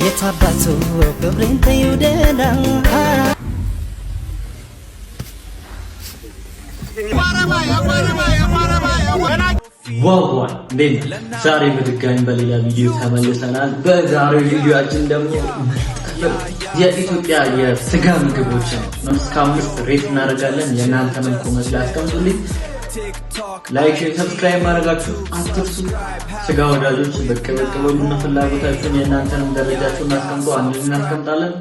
የታባቱ ክብሬን ተይውደላ ዋው እንዴት ዛሬ በድጋሚ በሌላ ቪዲዮ ተመልሰናል። በዛሬው ቪዲዮአችን ደግሞ የኢትዮጵያ የስጋ ምግቦችን እስከ 5 ሬት እናደርጋለን። የእናንተንም ኮሜንት ላይ አስቀምጡልኝ። ላይክ፣ ሰብስክራይብ ማድረጋችሁ አትርሱ። ስጋ ወዳጆች በቀበቀበሉና ፍላጎታችሁን የእናንተንም ደረጃችሁን አስቀምጡ። አንድ እናስቀምጣለን።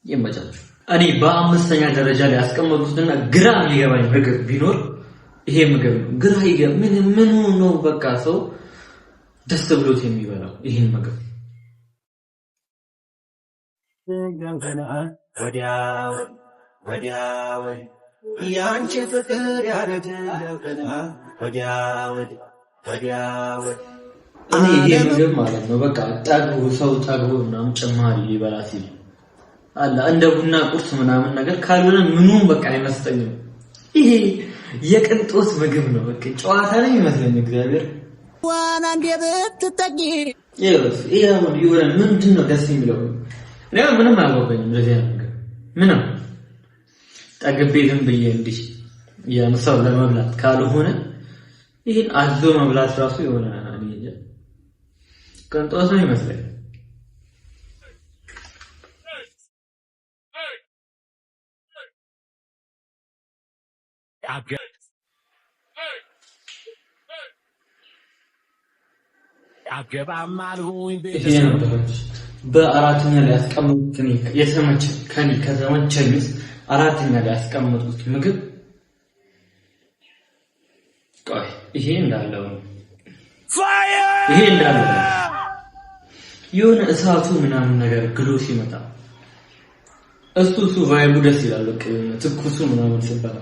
ይመቻችሁ። እኔ በአምስተኛ ደረጃ ላይ ያስቀመጡትና ግራ የሚገባኝ ምግብ ቢኖር ይሄ ምግብ ነው። ግራ ይገባኝ ምን ነው በቃ ሰው ደስ ብሎት የሚበላው ይሄ ምግብ ወዲያው ያንቺ ፍቅር ያረደለውና ወዲያው እኔ ይሄ ምግብ ማለት ነው በቃ ጠግቦ ሰው ጠግቦ ምናምን ጭማሪ ሊበላ ሲል አላ እንደ ቡና ቁርስ ምናምን ነገር ካልሆነ ምኑም በቃ አይመስጠኝም። ይሄ የቅንጦት ምግብ ነው። በቃ ጨዋታ ላይ ይመስለኝ እግዚአብሔር ዋና እንደብትጠቂ ይሄ ምንድነው ደስ የሚለው ነው። ምንም አልገባኝም። ለዚህ ነገር ምንም ጠግቤ ዝም ብዬ እንዲህ የምሳው ለመብላት ካልሆነ ይሄን አዞ መብላት ራሱ የሆነ ቅንጦት ነው ይመስለኝ። በአራተኛ ላይ ያስቀመጡት ከተመቸኝ አራተኛ ላይ ያስቀመጡት ምግብ ቆይ ይሄ እንዳለው የሆነ እሳቱ ምናምን ነገር ግሎ ሲመጣ እሱ ቫይቡ ደስ ይላል። በቃ ትኩሱ ምናምን ሲባል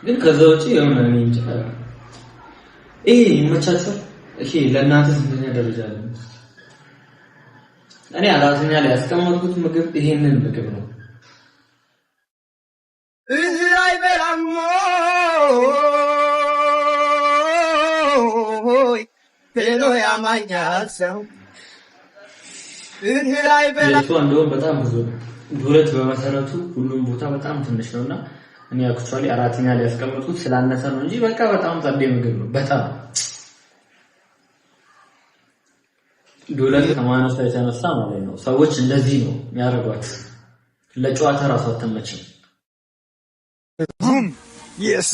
ግን ከዛ ውጪ የሆነ እንጃ ይሄ ይመቻቻል። እሺ ለእናንተ ስንተኛ ደረጃ አለ? እኔ አራተኛ ላይ ያስቀመጥኩት ምግብ ይሄንን ምግብ ነው። እህላይ በላሞ ሄሎ ያማኛል ሰው እህላይ በላሞ እንደውም በጣም ብዙ ሁለት በመሰረቱ ሁሉም ቦታ በጣም ትንሽ ነውና እኔ አክቹአሊ አራተኛ ላይ ያስቀመጥኩት ስላነሰ ነው እንጂ በቃ በጣም ጸዴ ምግብ ነው። በጣም ዶላር ከማነሳ የተነሳ ማለት ነው ሰዎች እንደዚህ ነው የሚያደርጓት። ለጨዋታ ራሱ አትመችም።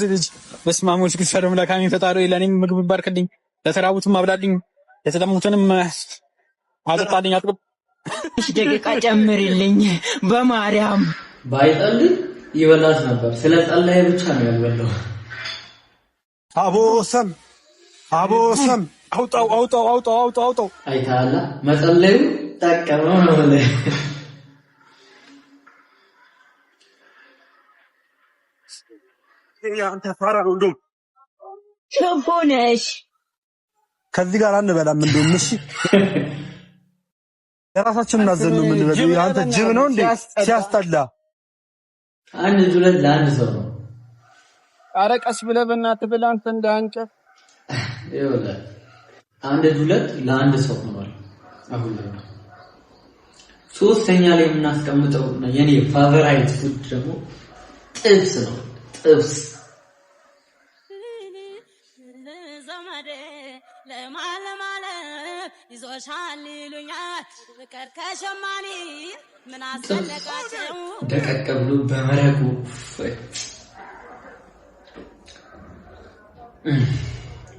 ልጅ በስማሞች ግፈርም ለካሚ ፈጣሪ ለኔም ምግብ ባርክልኝ፣ ለተራቡትም አብላልኝ፣ ለተጠሙትንም አጠጣልኝ። አጥብ እሺ ደቂቃ ጨምርልኝ በማርያም ባይጠልኝ ይበላስ ነበር። ስለ ጸለየ ብቻ ነው ያልበላው። አቦሰም አውጣው አይታላ መጸለዩ ተቀበለው ነው ማለት አንተ ፋራ ነው እንደው ሸምፖነሽ ከዚህ ጋር አንበላም እንደው እሺ ለራሳችን እናዘን ነው የምንበለው። አንተ ጅብ ነው እንዴ ሲያስጠላ። አንድ ዱለት ለአንድ ሰው ነው። ኧረ ቀስ ብለህ በእናትህ ብለህ አንተ እንዳንጨፍ ይኸውልህ አንድ ዱለት ለአንድ ሰው ሆኗል። አሁን ላይ ሶስተኛ ላይ የምናስቀምጠው የኔ ፋቨራይት ፉድ ደግሞ ጥብስ ነው። ጥብስ ይዞሻል ይሉኛል ፍቅር ከሸማኔ ምን አስፈለጋቸው ደቀቅ ብሎ በመረቁ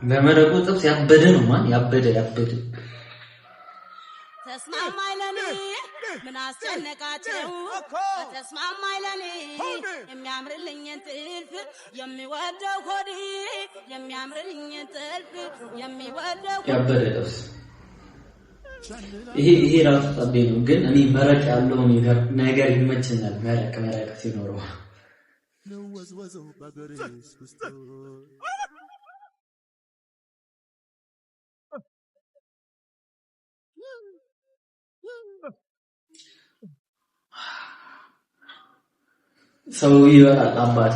በመረቁ ጥብስ ያበደ ነው። ማን ያበደ ተስማማኝ ለኔ ምን አስጨነቃቸው ተስማማኝ ለኔ የሚያምርልኝን ጥልፍ የሚወደው ሆዴ የሚያምርልኝን ጥልፍ የሚወደው ያበደ ጥብስ ይሄ ራሱ ጸዴ ነው። ግን እኔ መረቅ ያለው ነገር ይመቸኛል። መረቅ ሲኖረው ሰው ይበላል። አባቴ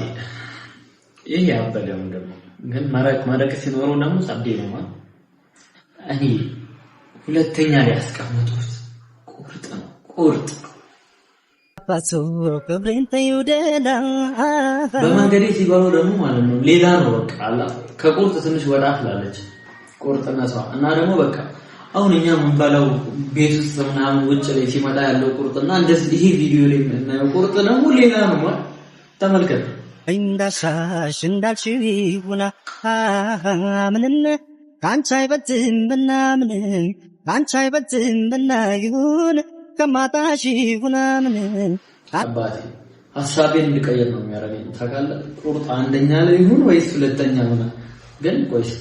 ይሄ ያበደም ደግሞ ግን መረቅ ሲኖረው ደግሞ ጸዴ ነው ማለት እኔ ሁለተኛ ላይ ያስቀመጡት ቁርጥ ነው። ቁርጥ ባሶ ክብሬን ተይውደላ በመንገዴ ሲባሉ ደግሞ ማለት ነው ሌላ ነው። በቃ አላ ከቁርጥ ትንሽ ወጣ ትላለች ቁርጥነቷ እና ደግሞ በቃ አሁን እኛ የምንበላው ቤት ውስጥ ምናምን ውጭ ላይ ሲመጣ ያለው ቁርጥና እንደዚህ ይሄ ቪዲዮ ላይ የምናየው ቁርጥ ደግሞ ሌላ ነው ማለት ተመልከቱ። እንዳሻሽ እንዳልሽውና ምንም ካንቺ አይበልጥም ምናምን ካንቺ አይበልጥም ምናምን ከማጣሽ ምናምን አባቴ ሐሳቤን እንድቀይር ነው የሚያደርገኝ ታውቃለህ። ቁርጥ አንደኛ ላይ ይሁን ወይስ ሁለተኛ ሆነ ግን ቆይስ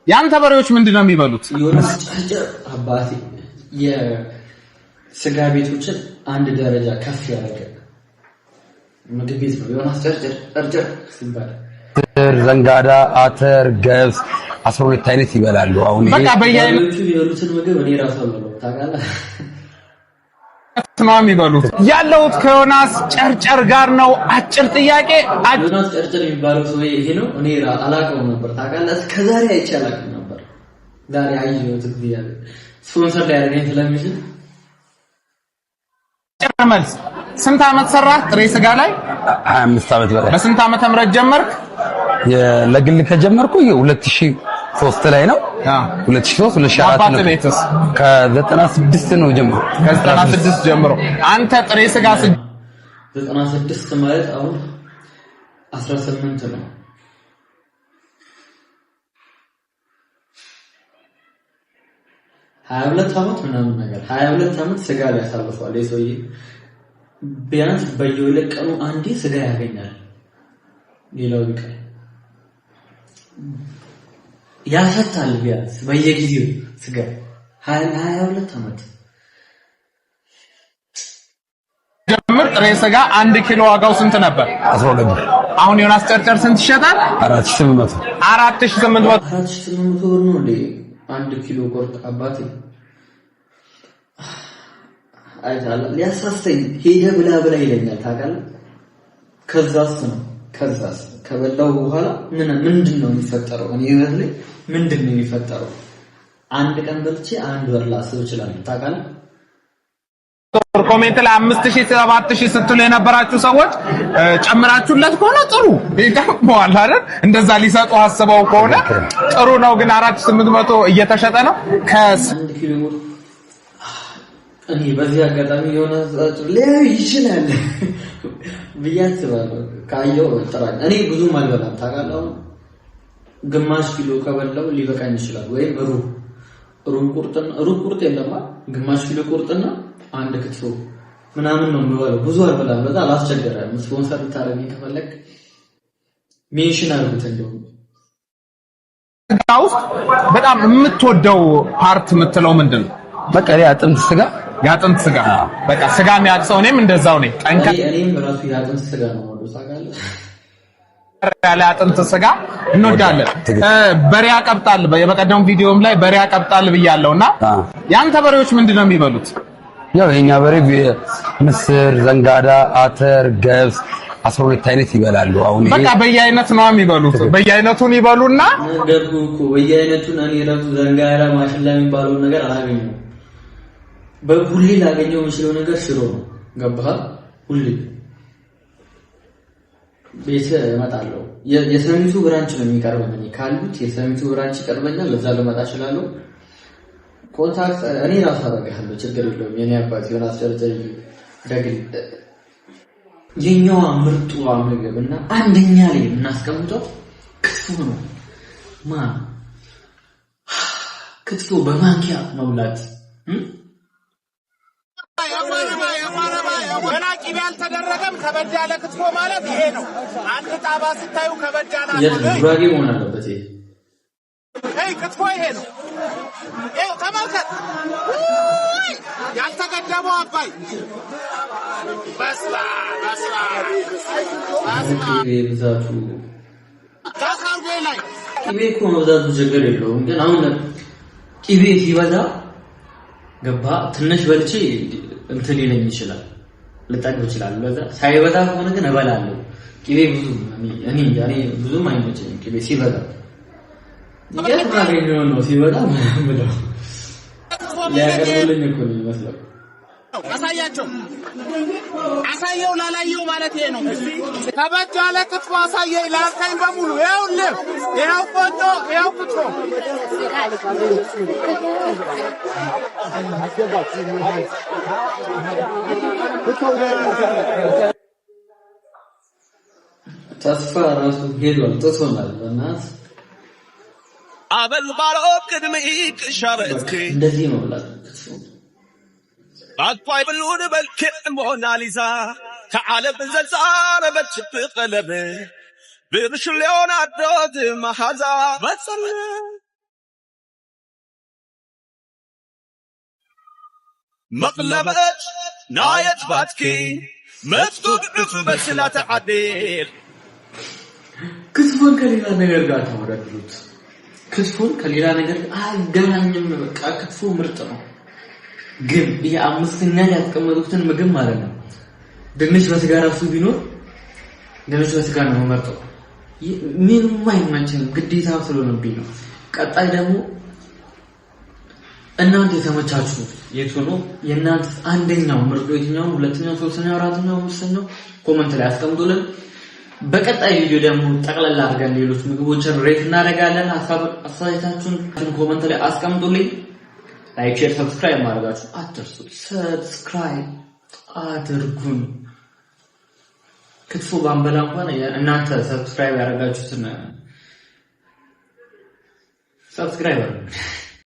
ያንተ በሬዎች ምንድነው የሚበሉት? አባቴ የስጋ ቤቶችን አንድ ደረጃ ከፍ ያደረገ ምግብ ቤት ነው። ዮናስ ጨርጨር ሲባል ዘንጋዳ፣ አተር፣ ገብስ 12 አይነት ይበላሉ። አሁን በቃ በየአይነቱ የሚበሉትን ምግብ እኔ ራሱ አልበላም ታውቃለህ። ነው የሚበሉት። ያለሁት ከዮናስ ጨርጨር ጋር ነው። አጭር ጥያቄ ዮናስ ጨርጨር የሚባለው ሰው ይሄ ነው። እኔ አላውቀውም ነበር ታውቃለህ። እስከዛሬ አይቼ አላውቅም ነበር። ዛሬ አየሁት። እግዚአብሔር ስፖንሰር ላይ ያደረገኝ ስለሚችል ጨርመልስ ስንት ዓመት ሰራህ ጥሬ ስጋ ላይ? 25 ዓመት በላይ። በስንት ዓመተ ምህረት ጀመርክ? ለግል ከጀመርኩ 2003 ላይ ነው። 2003 2004 ነው። ቤትስ ከ96 ነው ጀምሮ። ከ96 ጀምሮ አንተ ጥሬ ስጋ 96 ማለት አሁን 18 ነው። 22 ዓመት ምናምን ነገር 22 ዓመት ስጋ ላይ ያሳልፋል የሰውዬ። ቢያንስ በየሁለት ቀኑ አንዴ ስጋ ያገኛል። ሌላው ቢቀር ያሰጣል ቢያንስ በየጊዜው ስጋ 22 ዓመት ጀምር። ጥሬ ስጋ 1 ኪሎ ዋጋው ስንት ነበር? 12 ብር። አሁን ዮናስ ጨርጨር ስንት ይሸጣል? 4800 4800 ብር ነው እንዴ 1 ኪሎ ቁርጥ አባቴ። አይታለ ሊያሳስተኝ ሄደ ብላ ይለኛል ታውቃለህ። ከዛስ ከበላው በኋላ ምንድነው የሚፈጠረው? እኔ ይወል ምንድነው የሚፈጠረው? አንድ ቀን በልቼ አንድ ወር ላስብ እችላለሁ ታውቃለህ። ኮሜንት ላይ 5000 7000 ስትሉ የነበራችሁ ሰዎች ጨምራችሁለት ከሆነ ጥሩ ይገባዋል አይደል? እንደዛ ሊሰጡ አስበው ከሆነ ጥሩ ነው። ግን 4800 እየተሸጠ ነው ከ1 ኪሎ እኔ በዚህ አጋጣሚ የሆነ ላይ ይችላል ብያስባለሁ። ካየው ጥራኝ እኔ ብዙም አልበላም ታውቃለህ። ግማሽ ኪሎ ከበላው ሊበቃኝ ይችላል ወይ ሩብ ቁርጥ የለማ ግማሽ ኪሎ ቁርጥና አንድ ክትፎ ምናምን ነው የምበላው። ብዙ አልበላም። በጣም አላስቸገረም። ስፖንሰር ልታረጊ ከፈለክ ሜንሽን አድርጉት። እንደውም ስጋው በጣም የምትወደው ፓርት የምትለው ምንድነው? በቃ ያጥንት ስጋ ያጥንት ስጋ በቃ ስጋ የሚያቅሰው እኔም እንደዛው ነኝ። እኔም ራሱ ያጥንት ስጋ ነው ወዶ ታውቃለህ። ያለ አጥንት ስጋ እንወዳለን። በሬ ያቀብጣል። በቀደም ቪዲዮም ላይ በሬ ያቀብጣል ብያለሁና ያንተ በሬዎች ምንድነው የሚበሉት? ያው የኛ በሬ ምስር፣ ዘንጋዳ፣ አተር፣ ገብስ 12 አይነት ይበላሉ። አሁን በቃ በየአይነት ነው የሚበሉት። በየአይነቱን ይበሉና ገርኩ በየአይነቱን እኔ ራሱ ዘንጋዳ ማሽላ የሚባለው ነገር አላገኘው። በሁሌ ላገኘው የምችለው ነገር ሽሮ ነው። ገባህ? ሁሌ ቤት እመጣለሁ። የሰሚቱ ብራንች ነው የሚቀርበኝ ካሉት የሰሚቱ ብራንች ይቀርበኛል። ለዛ ልመጣ እችላለሁ። ኮንታክት እኔ ራሱ አደርጋለሁ። ችግር የለውም። የኔ አባት ዮናስ ጨርጨር ደግል የኛዋ ምርጡ ምግብ እና አንደኛ ላይ የምናስቀምጠው ክትፎ ነው። ክትፎ በማንኪያ መብላት ገና ቂቤ አልተደረገም። ከበድ ያለ ክትፎ ማለት ይሄ ነው። አንድ ጣባ ስታዩ ከበድ ያለ ጉራጌ መሆን አለበት። ይሄ ክትፎ ይሄ ነው። ይሄው ተመልከት። ያልተገደበው አባይ በስላ ቂቤ ብዛቱ ታሳውዴ ላይ ቂቤ እኮ መብዛቱ ችግር የለውም። ግን አሁን ቂቤ ሲበዛ ገባ ትንሽ በልቼ እንትን ሊለኝ ይችላል፣ ልጠግብ ይችላል። ለዛ ሳይበዛ ከሆነ ግን እበላለሁ። ቂቤ ብዙ እኔ ብዙም አይመቸኝም ቂቤ ሲበዛ። የት ማገኘው ነው ሲበዛ ምናምን ያቀርብልኝ እኮ ነው ይመስላል። አሳየው ላላየው ማለት ይሄ ነው። ከበድ ያለ ክትፎ አሳየኝ ላልከኝ በሙሉ ይኸውልህ፣ ይኸው ቆንጆ፣ ይኸው ክትፎ ተስፋ ራሱ ሄዷል፣ ጥሶናል። በእናትህ አበል ባሮ ቅድም ይቅሻበት እንደዚህ ነው ብላ አጥፋይ ብሉን በልክ ሞናሊዛ ከዓለም ዘልዛረ በችብ ቀለብ ብርሽ ሊዮናርዶ ማሐዛ በጸለ መቅለበት ናየት ባትኪ መጥቶ ግፍ በስላ ተዓደል ክትፎን ከሌላ ነገር ጋር ተወዳድሩት። ክትፎን ከሌላ ነገር አገናኝም። በቃ ክትፎ ምርጥ ነው። ግን ይሄ አምስተኛ ላይ ያስቀመጡትን ምግብ ማለት ነው ድንች በስጋ ራሱ ቢኖር ድንች በስጋ ነው የምመርጠው። ምንም አይመቸኝም፣ ግዴታ ስለሆነብኝ ነው። ቀጣይ ደግሞ እናንተ የተመቻችሁ የቱ ነው? የእናንተ አንደኛው ምርጡ የትኛው? ሁለተኛው፣ ሶስተኛው፣ አራተኛው፣ አምስተኛው ኮሜንት ላይ አስቀምጡልን። በቀጣይ ቪዲዮ ደግሞ ጠቅላላ አድርገን ሌሎች ምግቦችን ሬት እናደርጋለን። አስተያየታችሁን ኮሜንት ላይ አስቀምጡልኝ። ላይክ፣ ሼር፣ ሰብስክራይብ ማድረጋችሁ አትርሱ። ሰብስክራይብ አድርጉን። ክትፎ ባንበላ እንኳን እናንተ ሰብስክራይብ ያደረጋችሁትን ሰብስክራይብ አድርጉ።